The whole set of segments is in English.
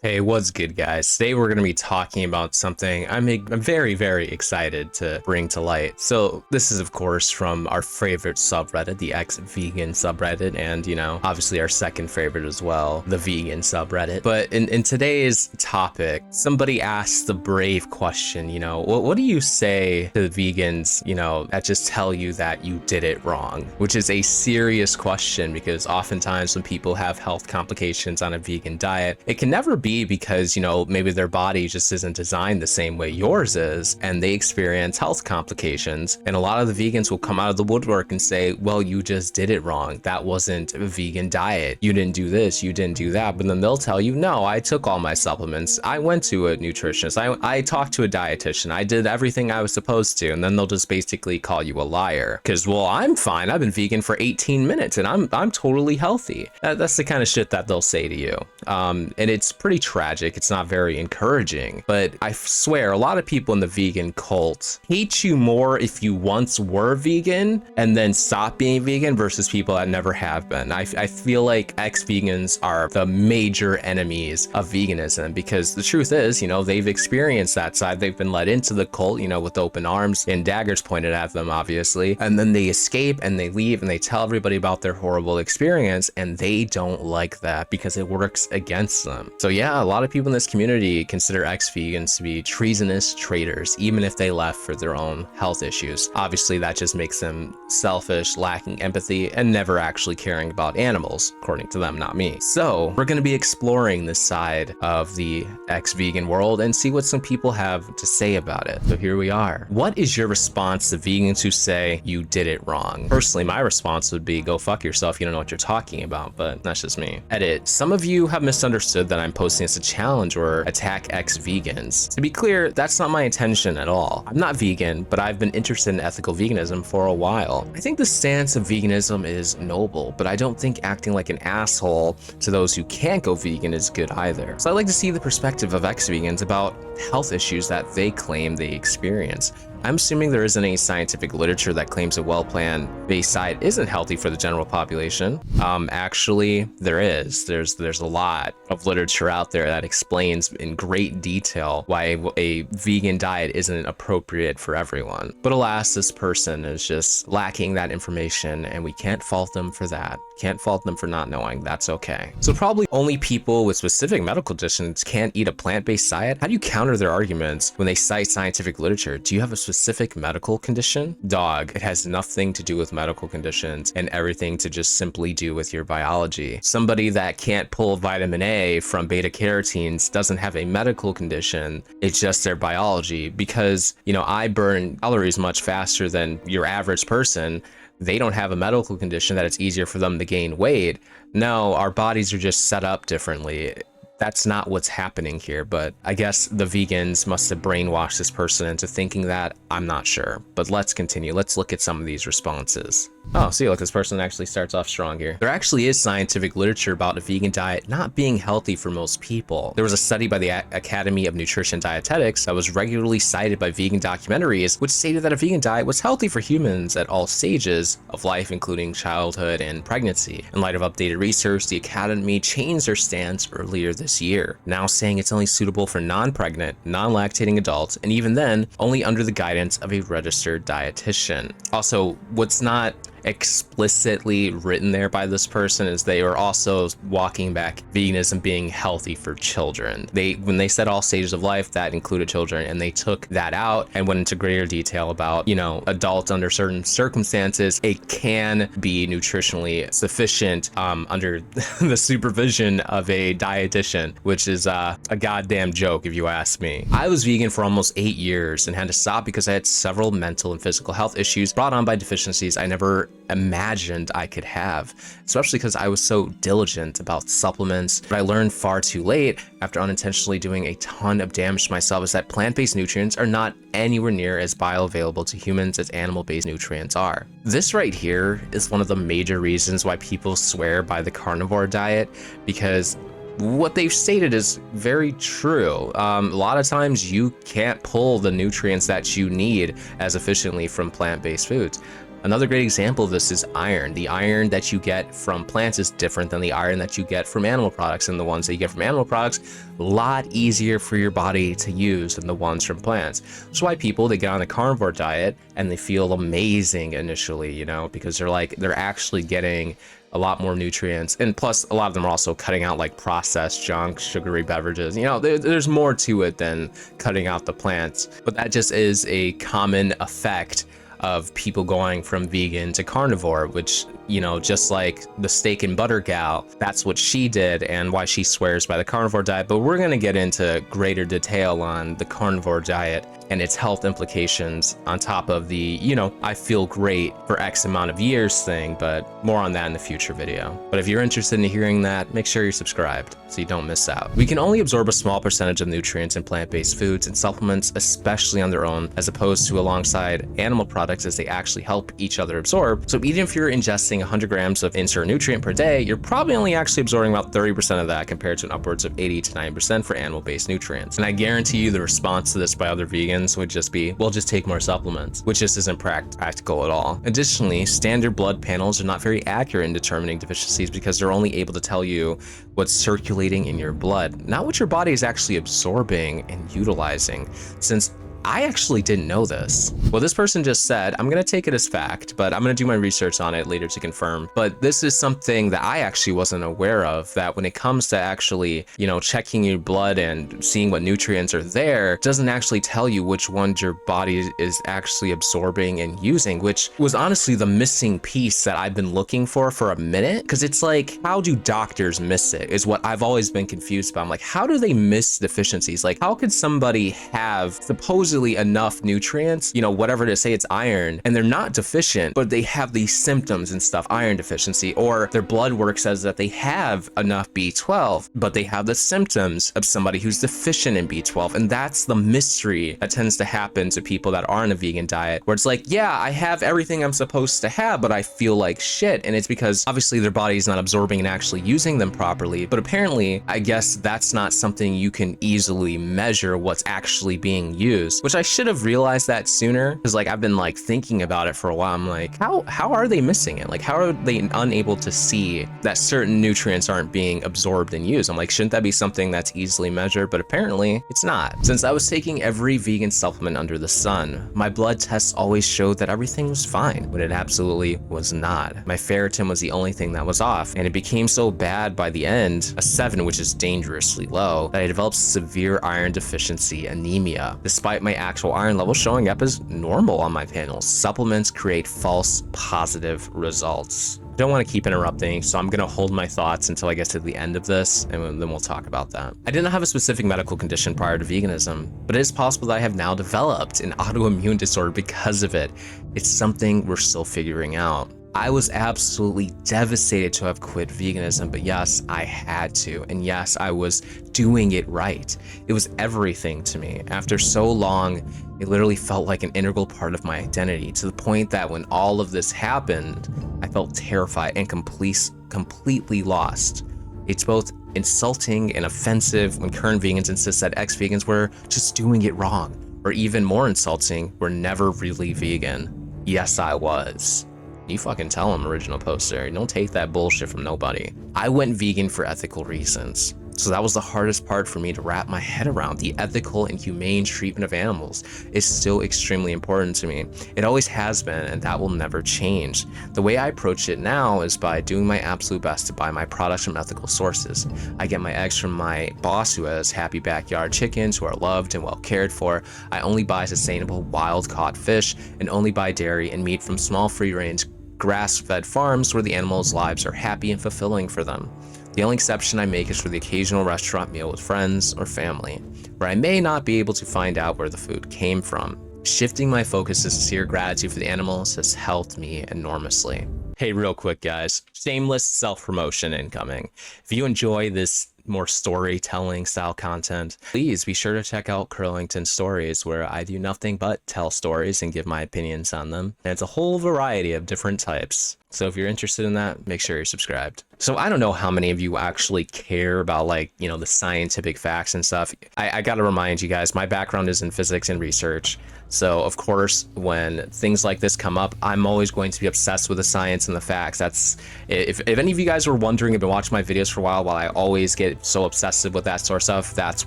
Hey, what's good, guys? Today we're going to be talking about something I'm very, very excited to bring to light. So this is, of course, from our favorite subreddit, the exvegan subreddit, and, obviously our second favorite as well, the vegan subreddit. But in today's topic, somebody asked the brave question, what do you say to the vegans, that just tell you that you did it wrong? Which is a serious question because oftentimes when people have health complications on a vegan diet, it can never be because maybe their body just isn't designed the same way yours is, and they experience health complications. And a lot of the vegans will come out of the woodwork and say, well, you just did it wrong, that wasn't a vegan diet, you didn't do this, you didn't do that. But then they'll tell you, no, I took all my supplements, I went to a nutritionist, I talked to a dietitian, I did everything I was supposed to. And then they'll just basically call you a liar because, well, I'm fine, I've been vegan for 18 minutes and I'm totally healthy. That's the kind of shit that they'll say to you. And it's pretty tragic. It's not very encouraging, but I swear a lot of people in the vegan cult hate you more if you once were vegan and then stop being vegan versus people that never have been. I feel like ex-vegans are the major enemies of veganism because the truth is, they've experienced that side. They've been led into the cult, with open arms and daggers pointed at them, obviously. And then they escape and they leave and they tell everybody about their horrible experience, and they don't like that because it works against them. So yeah, a lot of people in this community consider ex-vegans to be treasonous traitors, even if they left for their own health issues. Obviously, that just makes them selfish, lacking empathy, and never actually caring about animals, according to them, not me. So we're going to be exploring this side of the ex-vegan world and see what some people have to say about it. So here we are. What is your response to vegans who say you did it wrong? Personally, my response would be go fuck yourself, you don't know what you're talking about, but that's just me. Edit. Some of you have misunderstood that I'm posting this a challenge or attack ex-vegans. To be clear, that's not my intention at all. I'm not vegan, but I've been interested in ethical veganism for a while. I think the stance of veganism is noble, but I don't think acting like an asshole to those who can't go vegan is good either. So I'd like to see the perspective of ex-vegans about health issues that they claim they experience. I'm assuming there isn't any scientific literature that claims a well-planned based diet isn't healthy for the general population. Actually, there is. There's a lot of literature out there that explains in great detail why a vegan diet isn't appropriate for everyone. But alas, this person is just lacking that information, and we can't fault them for that. Can't fault them for not knowing. That's okay. So probably only people with specific medical conditions can't eat a plant-based diet. How do you counter their arguments when they cite scientific literature? Do you have a specific medical condition? Dog, it has nothing to do with medical conditions and everything to just simply do with your biology. Somebody that can't pull vitamin A from beta carotenes doesn't have a medical condition. It's just their biology. Because, I burn calories much faster than your average person. They don't have a medical condition that it's easier for them to gain weight. No, our bodies are just set up differently. That's not what's happening here, but I guess the vegans must have brainwashed this person into thinking that. I'm not sure, but let's continue. Let's look at some of these responses. Oh, see, look, this person actually starts off strong here. There actually is scientific literature about a vegan diet not being healthy for most people. There was a study by the Academy of Nutrition Dietetics that was regularly cited by vegan documentaries, which stated that a vegan diet was healthy for humans at all stages of life, including childhood and pregnancy. In light of updated research, the Academy changed their stance earlier this year, now saying it's only suitable for non-pregnant, non-lactating adults, and even then, only under the guidance of a registered dietitian. Also, what's not explicitly written there by this person is they were also walking back veganism being healthy for children. When they said all stages of life, that included children, and they took that out and went into greater detail about, adults under certain circumstances, it can be nutritionally sufficient under the supervision of a dietitian, which is a goddamn joke if you ask me. I was vegan for almost 8 years and had to stop because I had several mental and physical health issues brought on by deficiencies I never imagined I could have, especially because I was so diligent about supplements. But I learned far too late, after unintentionally doing a ton of damage to myself, is that plant-based nutrients are not anywhere near as bioavailable to humans as animal-based nutrients are. This right here is one of the major reasons why people swear by the carnivore diet, because what they've stated is very true. A lot of times you can't pull the nutrients that you need as efficiently from plant-based foods. Another great example of this is iron. The iron that you get from plants is different than the iron that you get from animal products, and the ones that you get from animal products, a lot easier for your body to use than the ones from plants. That's why people, they get on a carnivore diet and they feel amazing initially, you know, because they're actually getting a lot more nutrients, and plus a lot of them are also cutting out like processed junk, sugary beverages. You know, there's more to it than cutting out the plants, but that just is a common effect of people going from vegan to carnivore, which, you know, just like the steak and butter gal, that's what she did and why she swears by the carnivore diet. But we're going to get into greater detail on the carnivore diet and its health implications on top of the, you know, I feel great for X amount of years thing, but more on that in the future video. But if you're interested in hearing that, make sure you're subscribed so you don't miss out. We can only absorb a small percentage of nutrients in plant-based foods and supplements, especially on their own, as opposed to alongside animal products, as they actually help each other absorb. So even if you're ingesting 100 grams of insert nutrient per day, you're probably only actually absorbing about 30% of that compared to an upwards of 80 to 90% for animal-based nutrients. And I guarantee you the response to this by other vegans would just be, well, just take more supplements, which just isn't practical at all. Additionally, standard blood panels are not very accurate in determining deficiencies because they're only able to tell you what's circulating in your blood, not what your body is actually absorbing and utilizing. Since I actually didn't know this. Well, this person just said, I'm going to take it as fact, but I'm going to do my research on it later to confirm. But this is something that I actually wasn't aware of, that when it comes to actually, you know, checking your blood and seeing what nutrients are there, doesn't actually tell you which ones your body is actually absorbing and using, which was honestly the missing piece that I've been looking for a minute. Because it's like, how do doctors miss it is what I've always been confused about. I'm like, how do they miss deficiencies? Like, how could somebody have supposedly enough nutrients, you know, whatever to say it's iron, and they're not deficient, but they have these symptoms and stuff, iron deficiency, or their blood work says that they have enough B12, but they have the symptoms of somebody who's deficient in B12. And that's the mystery that tends to happen to people that are on a vegan diet, where it's like, yeah, I have everything I'm supposed to have, but I feel like shit. And it's because obviously their body's not absorbing and actually using them properly. But apparently, I guess that's not something you can easily measure what's actually being used, which I should have realized that sooner, because like I've been like thinking about it for a while. I'm like, how are they missing it? Like, how are they unable to see that certain nutrients aren't being absorbed and used? I'm like, shouldn't that be something that's easily measured? But apparently it's not. Since I was taking every vegan supplement under the sun, my blood tests always showed that everything was fine, when it absolutely was not. My ferritin was the only thing that was off, and it became so bad by the end, a 7, which is dangerously low, that I developed severe iron deficiency anemia, despite my actual iron level showing up as normal on my panels. Supplements create false positive results. I don't want to keep interrupting, so I'm going to hold my thoughts until I get to the end of this, and then we'll talk about that. I didn't have a specific medical condition prior to veganism, but it is possible that I have now developed an autoimmune disorder because of it. It's something we're still figuring out. I was absolutely devastated to have quit veganism, but yes, I had to. And yes, I was doing it right. It was everything to me. After so long, it literally felt like an integral part of my identity, to the point that when all of this happened, I felt terrified and completely lost. It's both insulting and offensive when current vegans insist that ex-vegans were just doing it wrong, or even more insulting, we're never really vegan. Yes, I was. You fucking tell him, original poster. Don't take that bullshit from nobody. I went vegan for ethical reasons. So that was the hardest part for me to wrap my head around. The ethical and humane treatment of animals is still extremely important to me. It always has been, and that will never change. The way I approach it now is by doing my absolute best to buy my products from ethical sources. I get my eggs from my boss, who has happy backyard chickens who are loved and well cared for. I only buy sustainable wild-caught fish, and only buy dairy and meat from small free-range grass-fed farms where the animals' lives are happy and fulfilling for them. The only exception I make is for the occasional restaurant meal with friends or family, where I may not be able to find out where the food came from. Shifting my focus to sincere gratitude for the animals has helped me enormously. Hey, real quick, guys. Shameless self-promotion incoming. If you enjoy this more storytelling style content, please be sure to check out Curlington Stories, where I do nothing but tell stories and give my opinions on them. And it's a whole variety of different types. So if you're interested in that, make sure you're subscribed. So I don't know how many of you actually care about, like, you know, the scientific facts and stuff. I got to remind you guys, my background is in physics and research. So of course, when things like this come up, I'm always going to be obsessed with the science and the facts. That's, if any of you guys were wondering, have been watching my videos for a while I always get so obsessive with that sort of stuff, that's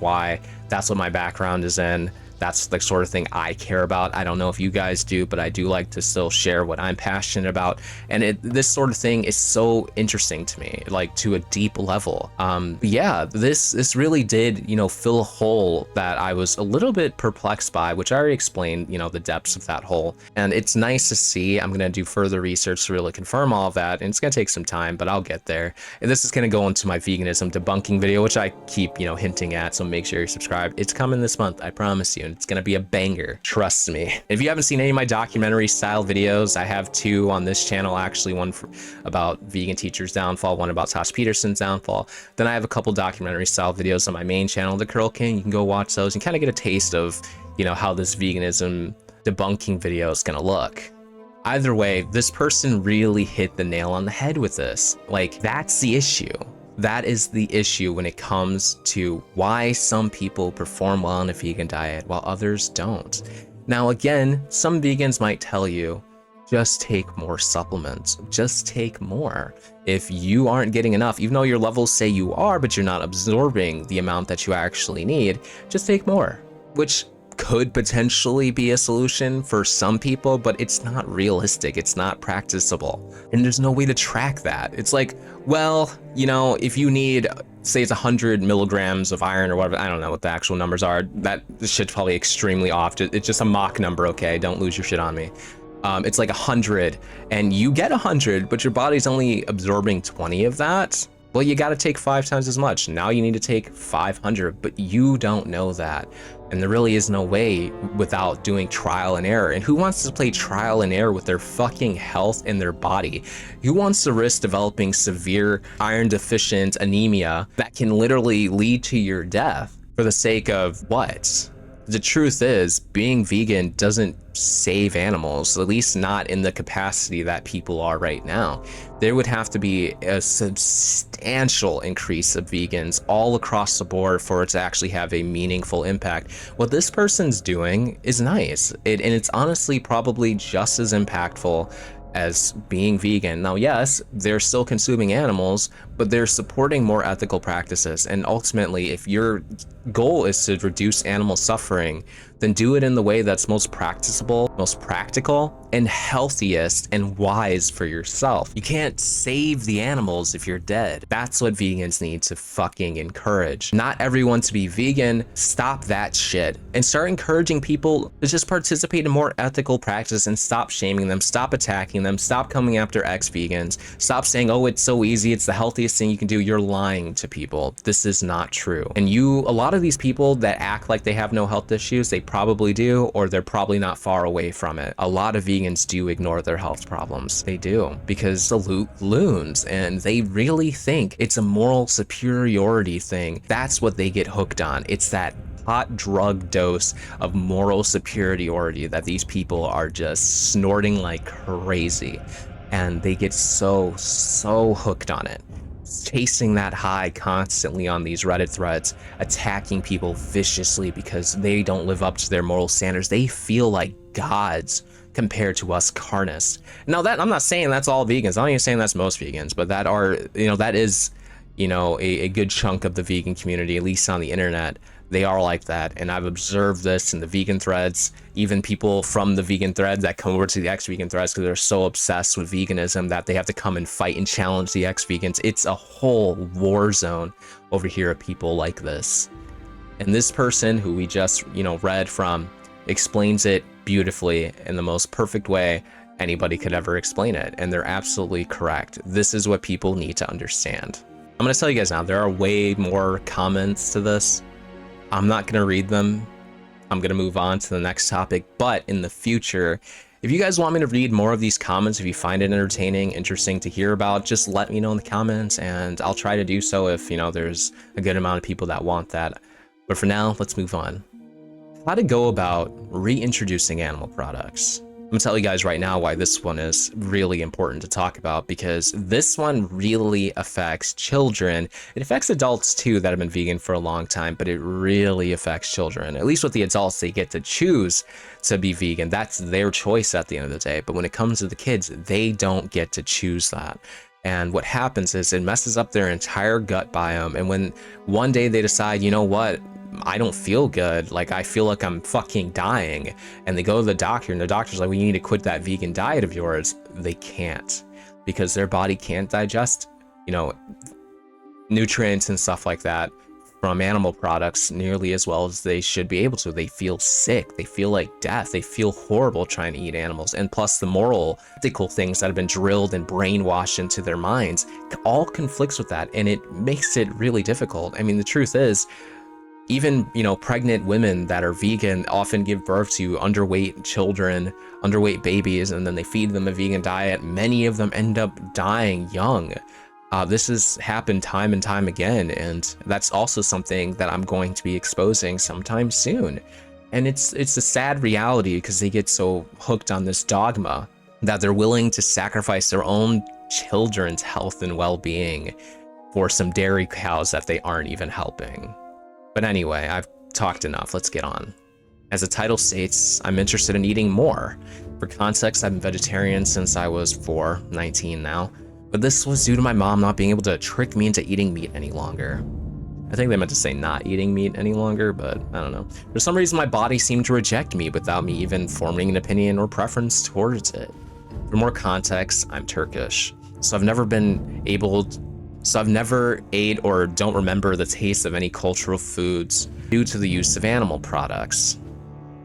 why. That's what my background is in. That's the sort of thing I care about. I don't know if you guys do, but I do like to still share what I'm passionate about. And this sort of thing is so interesting to me, like to a deep level. Yeah, this really did, you know, fill a hole that I was a little bit perplexed by, which I already explained, you know, the depths of that hole. And it's nice to see. I'm gonna do further research to really confirm all of that, and it's gonna take some time, but I'll get there. And this is gonna go into my veganism debunking video, which I keep, you know, hinting at, so make sure you're subscribed. It's coming this month, I promise you. It's gonna be a banger, trust me. If you haven't seen any of my documentary style videos, I have two on this channel, actually, one about vegan teachers' downfall, one about Tosh Peterson's downfall. Then I have a couple documentary style videos on my main channel, The Curl King. You can go watch those and kind of get a taste of, you know, how this veganism debunking video is gonna look. Either way, this person really hit the nail on the head with this. Like, that's the issue. That is the issue when it comes to why some people perform well on a vegan diet while others don't. Now, again, some vegans might tell you, just take more supplements, just take more. If you aren't getting enough, even though your levels say you are, but you're not absorbing the amount that you actually need, just take more, which could potentially be a solution for some people, but it's not realistic, it's not practicable, and there's no way to track that. It's like, well, you know, if you need, say it's 100 milligrams of iron or whatever, I don't know what the actual numbers are, that shit's probably extremely off, it's just a mock number, okay, don't lose your shit on me. It's like 100, and you get 100, but your body's only absorbing 20 of that. Well, you got to take 5 times as much. Now you need to take 500, but you don't know that. And there really is no way without doing trial and error. And who wants to play trial and error with their fucking health and their body? Who wants to risk developing severe iron deficient anemia that can literally lead to your death for the sake of what? The truth is, being vegan doesn't save animals, at least not in the capacity that people are right now. There would have to be a substantial increase of vegans all across the board for it to actually have a meaningful impact. What this person's doing is nice, and it's honestly probably just as impactful as being vegan. Now, yes, they're still consuming animals, but they're supporting more ethical practices. And ultimately, if your goal is to reduce animal suffering, then do it in the way that's most practicable, most practical, and healthiest and wise for yourself. You can't save the animals if you're dead. That's what vegans need to fucking encourage. Not everyone to be vegan. Stop that shit and start encouraging people to just participate in more ethical practice and stop shaming them, stop attacking them, stop coming after ex-vegans, stop saying, oh, it's so easy, it's the healthiest thing you can do. You're lying to people. This is not true. And a lot of these people that act like they have no health issues, they probably do, or they're probably not far away from it. A lot of vegans do ignore their health problems. They do, because the loons, and they really think it's a moral superiority thing. That's what they get hooked on. It's that hot drug dose of moral superiority that these people are just snorting like crazy, and they get so hooked on it, chasing that high constantly on these Reddit threads, attacking people viciously because they don't live up to their moral standards. They feel like gods compared to us carnists. Now, that I'm not saying that's all vegans. I'm not even saying that's most vegans, but that is a good chunk of the vegan community, at least on the internet. They are like that, and I've observed this in the vegan threads. Even people from the vegan threads that come over to the ex-vegan threads because they're so obsessed with veganism that they have to come and fight and challenge the ex-vegans. It's a whole war zone over here of people like this. And this person who we just, read from explains it beautifully in the most perfect way anybody could ever explain it. And they're absolutely correct. This is what people need to understand. I'm going to tell you guys now, there are way more comments to this. I'm not going to read them. I'm going to move on to the next topic. But in the future, if you guys want me to read more of these comments, if you find it entertaining, interesting to hear about, just let me know in the comments, and I'll try to do so if, there's a good amount of people that want that. But for now, let's move on. How to go about reintroducing animal products. I'm gonna tell you guys right now why this one is really important to talk about, because this one really affects children. It affects adults too that have been vegan for a long time, but it really affects children. At least with the adults, they get to choose to be vegan. That's their choice at the end of the day. But when it comes to the kids, they don't get to choose that. And what happens is it messes up their entire gut biome. And when one day they decide, you know what, I don't feel good, like I feel like I'm fucking dying, and they go to the doctor and the doctor's like, well, you need to quit that vegan diet of yours, they can't, because their body can't digest, you know, nutrients and stuff like that from animal products nearly as well as they should be able to. They feel sick, they feel like death, they feel horrible trying to eat animals. And plus the moral, ethical things that have been drilled and brainwashed into their minds all conflicts with that, and it makes it really difficult. I mean, the truth is, even, you know, pregnant women that are vegan often give birth to underweight children, underweight babies, and then they feed them a vegan diet. Many of them end up dying young. This has happened time and time again, and that's also something that I'm going to be exposing sometime soon. And it's a sad reality, because they get so hooked on this dogma that they're willing to sacrifice their own children's health and well-being for some dairy cows that they aren't even helping. But anyway, I've talked enough, let's get on. As the title states, I'm interested in eating more. For context, I've been vegetarian since I was 19 now, but this was due to my mom not being able to trick me into eating meat any longer. I think they meant to say not eating meat any longer, but I don't know. For some reason, my body seemed to reject meat without me even forming an opinion or preference towards it. For more context, I'm Turkish, so I've never ate or don't remember the taste of any cultural foods due to the use of animal products.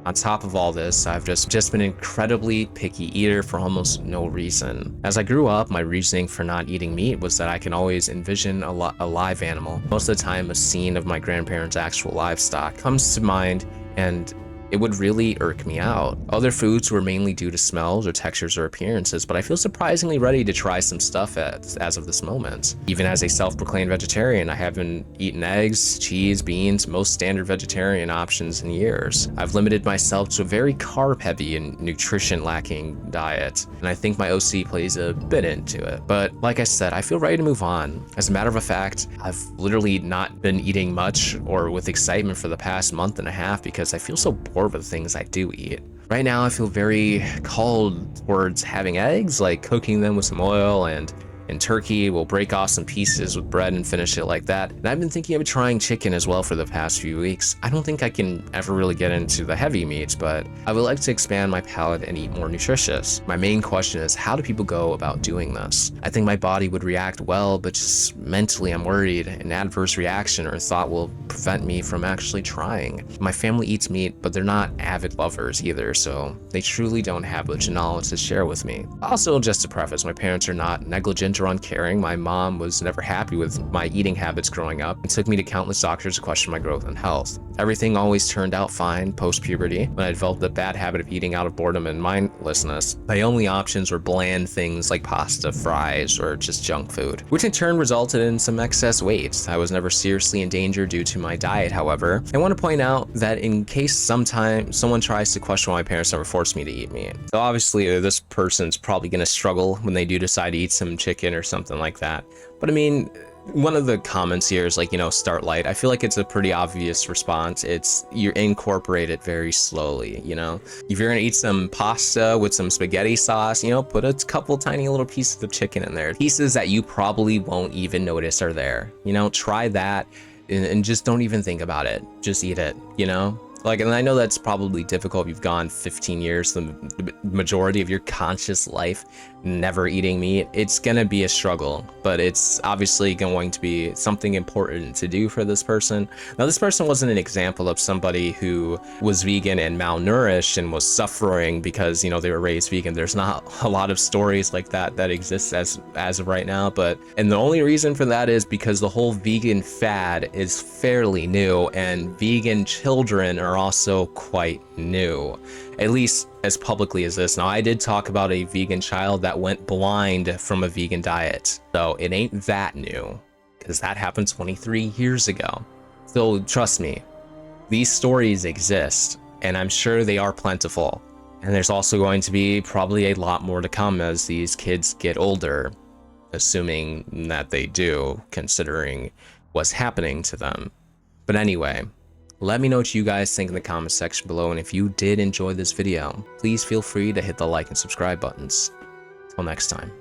On top of all this, I've just been an incredibly picky eater for almost no reason. As I grew up, my reasoning for not eating meat was that I can always envision a live animal. Most of the time, a scene of my grandparents' actual livestock comes to mind, and it would really irk me out. Other foods were mainly due to smells or textures or appearances, but I feel surprisingly ready to try some stuff as of this moment. Even as a self-proclaimed vegetarian, I haven't eaten eggs, cheese, beans, most standard vegetarian options in years. I've limited myself to a very carb-heavy and nutrition-lacking diet, and I think my OC plays a bit into it. But like I said, I feel ready to move on. As a matter of fact, I've literally not been eating much or with excitement for the past month and a half because I feel so bored with the things I do eat. Right now, I feel very called towards having eggs, like cooking them with some oil, and turkey. We'll break off some pieces with bread and finish it like that. And I've been thinking of trying chicken as well for the past few weeks. I don't think I can ever really get into the heavy meats, but I would like to expand my palate and eat more nutritious. My main question is, how do people go about doing this? I think my body would react well, but just mentally I'm worried an adverse reaction or thought will prevent me from actually trying. My family eats meat, but they're not avid lovers either, so they truly don't have much knowledge to share with me. Also, just to preface, my parents are not negligent or uncaring. My mom was never happy with my eating habits growing up and took me to countless doctors to question my growth and health. Everything always turned out fine post-puberty when I developed the bad habit of eating out of boredom and mindlessness. My only options were bland things like pasta, fries, or just junk food, which in turn resulted in some excess weight. I was never seriously in danger due to my diet, however. I want to point out that in case sometime someone tries to question why my parents never forced me to eat meat. So obviously this person's probably going to struggle when they do decide to eat some chicken or something like that. But I mean, one of the comments here is like, you know, start light. I feel like it's a pretty obvious response. It's you incorporate it very slowly, you know? If you're gonna eat some pasta with some spaghetti sauce, you know, put a couple tiny little pieces of chicken in there. Pieces that you probably won't even notice are there. You know, try that and just don't even think about it. Just eat it, you know? Like, and I know that's probably difficult if you've gone 15 years, the majority of your conscious life, never eating meat. It's gonna be a struggle, but it's obviously going to be something important to do for this person. Now, this person wasn't an example of somebody who was vegan and malnourished and was suffering because, you know, they were raised vegan. There's not a lot of stories like that exist as of right now, and the only reason for that is because the whole vegan fad is fairly new, and vegan children are also quite new, at least as publicly as this. Now, I did talk about a vegan child that went blind from a vegan diet, so it ain't that new, because that happened 23 years ago. So trust me, these stories exist, and I'm sure they are plentiful. And there's also going to be probably a lot more to come as these kids get older, assuming that they do, considering what's happening to them. But anyway, let me know what you guys think in the comment section below, and if you did enjoy this video, please feel free to hit the like and subscribe buttons. Till next time.